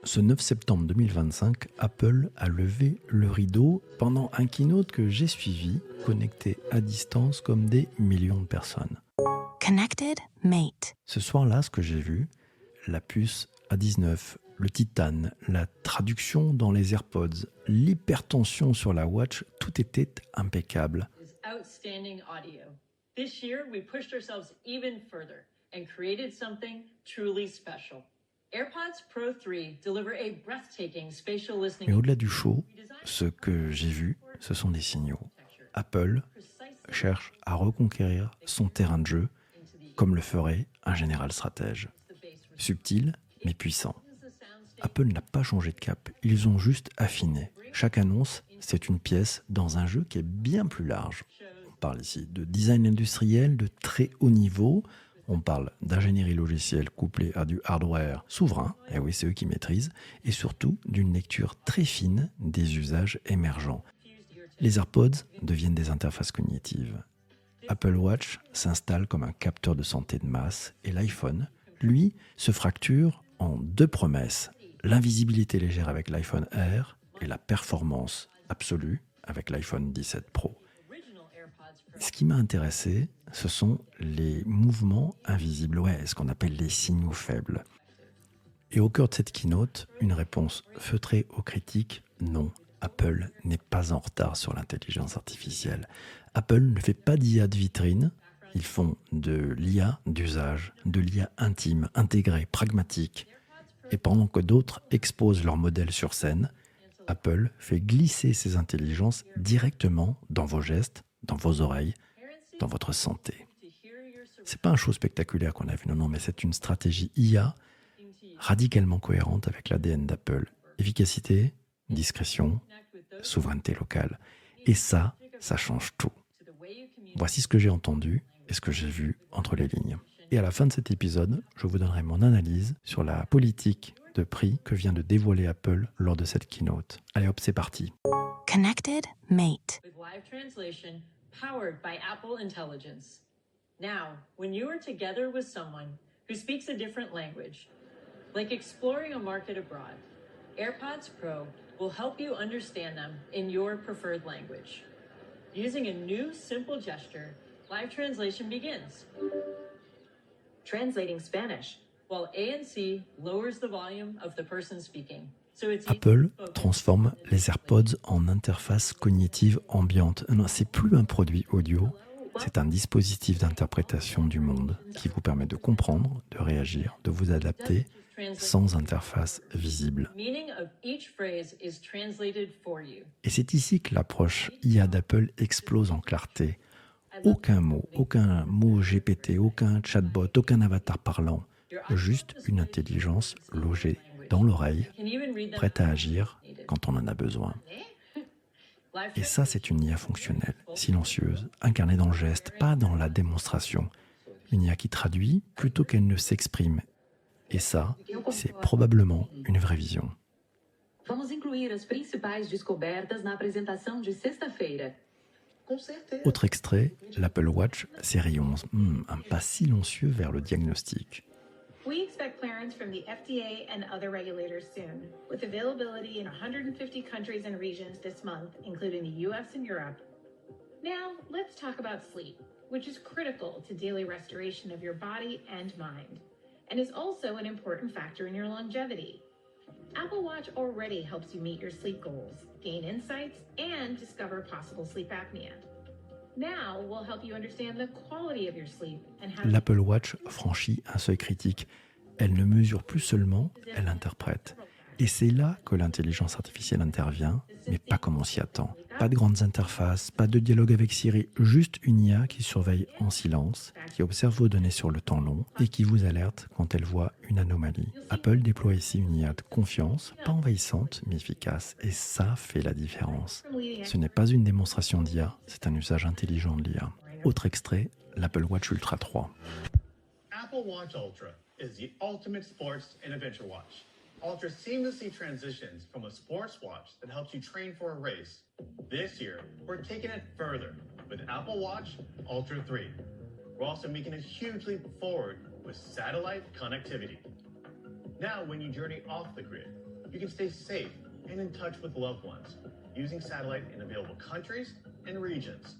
Ce 9 septembre 2025, Apple a levé le rideau pendant un keynote que j'ai suivi, connecté à distance comme des millions de personnes. Connected Mate. Ce soir-là, ce que j'ai vu, la puce A19, le titane, la traduction dans les AirPods, l'hypertension sur la watch, tout était impeccable. Outstanding audio. This year, we pushed ourselves even further and created something truly special. AirPods Pro 3 deliver a breathtaking spatial listening. Mais au-delà du show, ce que j'ai vu, ce sont des signaux. Apple cherche à reconquérir son terrain de jeu, comme le ferait un général stratège. Subtil, mais puissant. Apple n'a pas changé de cap, ils ont juste affiné. Chaque annonce, c'est une pièce dans un jeu qui est bien plus large. On parle ici de design industriel de très haut niveau, on parle d'ingénierie logicielle couplée à du hardware souverain, et oui, c'est eux qui maîtrisent, et surtout d'une lecture très fine des usages émergents. Les AirPods deviennent des interfaces cognitives. Apple Watch s'installe comme un capteur de santé de masse, et l'iPhone, lui, se fracture en deux promesses. L'invisibilité légère avec l'iPhone Air et la performance absolue avec l'iPhone 17 Pro. Ce qui m'a intéressé, ce sont les mouvements invisibles, ce qu'on appelle les signaux faibles. Et au cœur de cette keynote, une réponse feutrée aux critiques, non, Apple n'est pas en retard sur l'intelligence artificielle. Apple ne fait pas d'IA de vitrine, ils font de l'IA d'usage, de l'IA intime, intégrée, pragmatique. Et pendant que d'autres exposent leurs modèles sur scène, Apple fait glisser ses intelligences directement dans vos gestes, dans vos oreilles, dans votre santé. C'est pas un show spectaculaire qu'on a vu, non, mais c'est une stratégie IA radicalement cohérente avec l'ADN d'Apple. Efficacité, discrétion, souveraineté locale. Et ça change tout. Voici ce que j'ai entendu et ce que j'ai vu entre les lignes. Et à la fin de cet épisode, je vous donnerai mon analyse sur la politique de prix que vient de dévoiler Apple lors de cette keynote. Allez hop, c'est parti. Connected Mate. With live translation powered by Apple Intelligence. Now, when you are together with someone who speaks a different language, like exploring a market abroad, AirPods Pro will help you understand them in your preferred language. Using a new simple gesture, live translation begins. Translating Spanish, while ANC lowers the volume of the person speaking. So it's Apple transforme les AirPods en interface cognitive ambiante. Non, c'est plus un produit audio, c'est un dispositif d'interprétation du monde qui vous permet de comprendre, de réagir, de vous adapter sans interface visible. meaning of each phrase is translated for you. Et c'est ici que l'approche IA d'Apple explose en clarté. Aucun mot GPT, aucun chatbot, aucun avatar parlant. Juste une intelligence logée dans l'oreille, Can even read them. prête à agir quand on en a besoin. Et ça, c'est une IA fonctionnelle, silencieuse, incarnée dans le geste, pas dans la démonstration. Une IA qui traduit plutôt qu'elle ne s'exprime. Et ça, c'est probablement une vraie vision. Vamos incluir as principais descobertas na apresentação de sexta-feira. Autre extrait, l'Apple Watch série 11. Un pas silencieux vers le diagnostic. We expect clearance from the FDA and other regulators soon, with availability in 150 countries and regions this month, including the US and Europe. Now, let's talk about sleep, which is critical to daily restoration of your body and mind, and is also an important factor in your longevity. Apple Watch already helps you meet your sleep goals, gain insights, and discover possible sleep apnea. Now, we'll help you understand the quality of your sleep and how L'Apple Watch franchit un seuil critique. Elle ne mesure plus seulement, elle interprète. Et c'est là que l'intelligence artificielle intervient, mais pas comme on s'y attend. Pas de grandes interfaces, pas de dialogue avec Siri, juste une IA qui surveille en silence, qui observe vos données sur le temps long et qui vous alerte quand elle voit une anomalie. Apple déploie ici une IA de confiance, pas envahissante, mais efficace. Et ça fait la différence. Ce n'est pas une démonstration d'IA, c'est un usage intelligent de l'IA. Autre extrait, l'Apple Watch Ultra 3. Apple Watch Ultra is the ultimate sports and adventure watch. Ultra seamlessly transitions from a sports watch that helps you train for a race. This year, we're taking it further with Apple Watch Ultra 3. We're also making a huge leap forward with satellite connectivity. Now, when you journey off the grid, you can stay safe and in touch with loved ones using satellite in available countries and regions.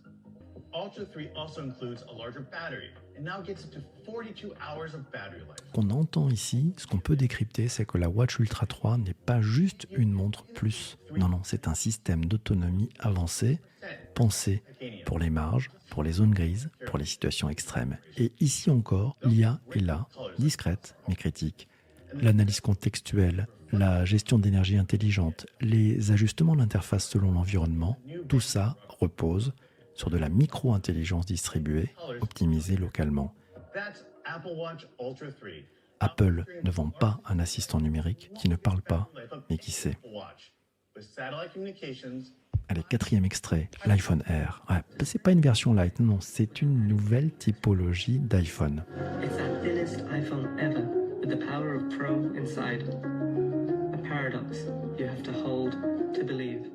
Ultra 3 also includes a larger battery and now gets up to 42 hours of battery life. Qu'on entend ici, ce qu'on peut décrypter, c'est que la Watch Ultra 3 n'est pas juste une montre plus. Non, c'est un système d'autonomie avancé, pensé pour les marges, pour les zones grises, pour les situations extrêmes. Et ici encore, l'IA est là, discrète mais critique. L'analyse contextuelle, la gestion d'énergie intelligente, les ajustements d'interface selon l'environnement, tout ça repose sur de la micro-intelligence distribuée, optimisée localement. That's Apple Watch Ultra 3. Apple ne vend pas un assistant numérique qui ne parle pas, mais qui sait. With satellite communications, Allez, 4e extrait, l'iPhone Air. Ouais, c'est pas une version light, non, c'est une nouvelle typologie d'iPhone. It's the thinnest iPhone ever, with the power of Pro inside. A paradox you have to hold to believe.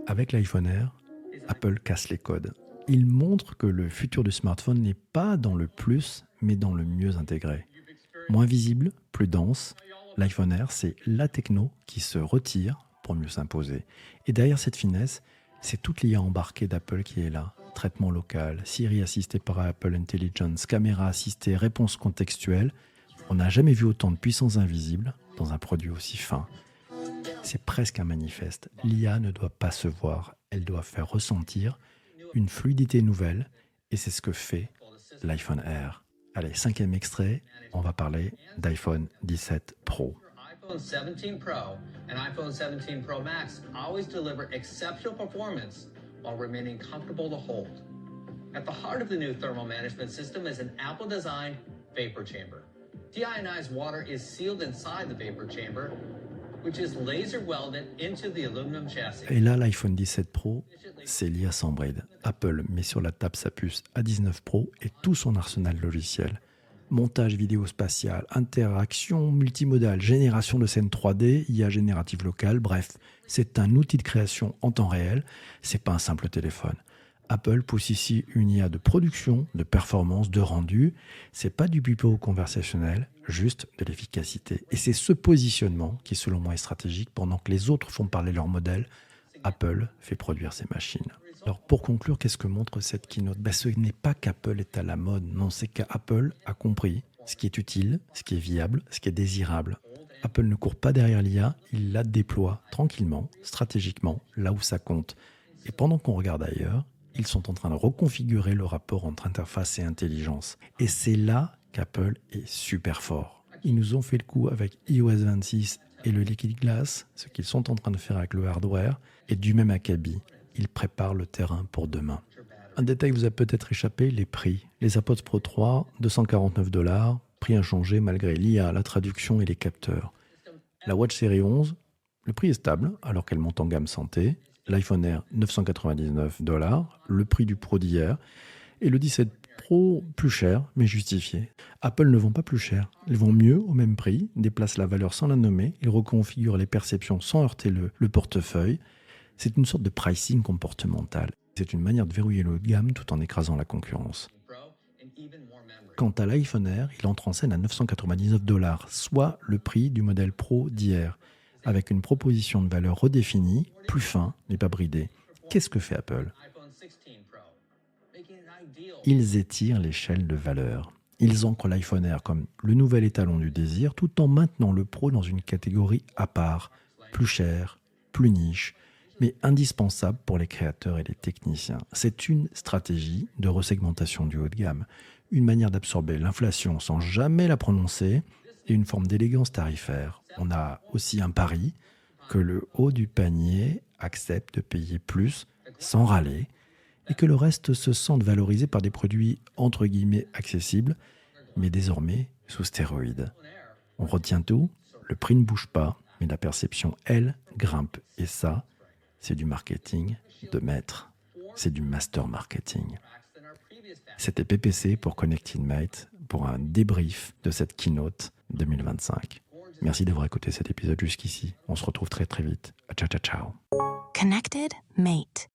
Avec l'iPhone Air, Apple casse les codes. Il montre que le futur du smartphone n'est pas dans le plus, mais dans le mieux intégré. Moins visible, plus dense, l'iPhone Air, c'est la techno qui se retire pour mieux s'imposer. Et derrière cette finesse, c'est toute l'IA embarquée d'Apple qui est là. Traitement local, Siri assisté par Apple Intelligence, caméra assistée, réponse contextuelle. On n'a jamais vu autant de puissance invisible dans un produit aussi fin. C'est presque un manifeste. L'IA ne doit pas se voir, elle doit faire ressentir une fluidité nouvelle, et c'est ce que fait l'iPhone Air. Allez, 5e extrait, on va parler d'iPhone 17 Pro. iPhone 17 Pro and iPhone 17 Pro Max always deliver exceptional performance while remaining comfortable to hold. At the heart of the new thermal management system is an Apple-designed vapor chamber. Deionized water is sealed inside the vapor chamber, which is laser welded into the aluminum chassis. Et là, l'iPhone 17 Pro, c'est l'IA sans bride. Apple met sur la table sa puce A19 Pro et tout son arsenal logiciel. Montage vidéo spatial, interaction multimodale, génération de scènes 3D, IA générative locale, bref, c'est un outil de création en temps réel, c'est pas un simple téléphone. Apple pousse ici une IA de production, de performance, de rendu, c'est pas du pipeau conversationnel, juste de l'efficacité. Et c'est ce positionnement qui, selon moi, est stratégique. Pendant que les autres font parler leur modèle, Apple fait produire ses machines. Alors pour conclure, qu'est-ce que montre cette keynote ? Ce n'est pas qu'Apple est à la mode, non, c'est qu'Apple a compris ce qui est utile, ce qui est viable, ce qui est désirable. Apple ne court pas derrière l'IA, il la déploie tranquillement, stratégiquement, là où ça compte. Et pendant qu'on regarde ailleurs, ils sont en train de reconfigurer le rapport entre interface et intelligence. Et c'est là qu'Apple est super fort. Ils nous ont fait le coup avec iOS 26 et le Liquid Glass, ce qu'ils sont en train de faire avec le hardware, et du même acabit, ils préparent le terrain pour demain. Un détail vous a peut-être échappé, les prix. Les AirPods Pro 3, $249, prix inchangé malgré l'IA, la traduction et les capteurs. La Watch Série 11, le prix est stable alors qu'elle monte en gamme santé. L'iPhone Air, $999, le prix du Pro d'hier. Et le 17 Pro, plus cher, mais justifié. Apple ne vend pas plus cher. Ils vendent mieux, au même prix, déplacent la valeur sans la nommer, ils reconfigurent les perceptions sans heurter le portefeuille. C'est une sorte de pricing comportemental. C'est une manière de verrouiller le haut de gamme tout en écrasant la concurrence. Quant à l'iPhone Air, il entre en scène à $999, soit le prix du modèle Pro d'hier, avec une proposition de valeur redéfinie, plus fin, mais pas bridée. Qu'est-ce que fait Apple ? Ils étirent l'échelle de valeur. Ils ancrent l'iPhone Air comme le nouvel étalon du désir, tout en maintenant le Pro dans une catégorie à part, plus cher, plus niche, mais indispensable pour les créateurs et les techniciens. C'est une stratégie de resegmentation du haut de gamme, une manière d'absorber l'inflation sans jamais la prononcer et une forme d'élégance tarifaire. On a aussi un pari que le haut du panier accepte de payer plus sans râler et que le reste se sente valorisé par des produits entre guillemets accessibles, mais désormais sous stéroïdes. On retient tout, le prix ne bouge pas, mais la perception, elle, grimpe. Et ça, c'est du marketing de maître. C'est du master marketing. C'était PPC pour Connected Mate, pour un débrief de cette keynote 2025. Merci d'avoir écouté cet épisode jusqu'ici. On se retrouve très très vite. Ciao, ciao, ciao. Connected Mate.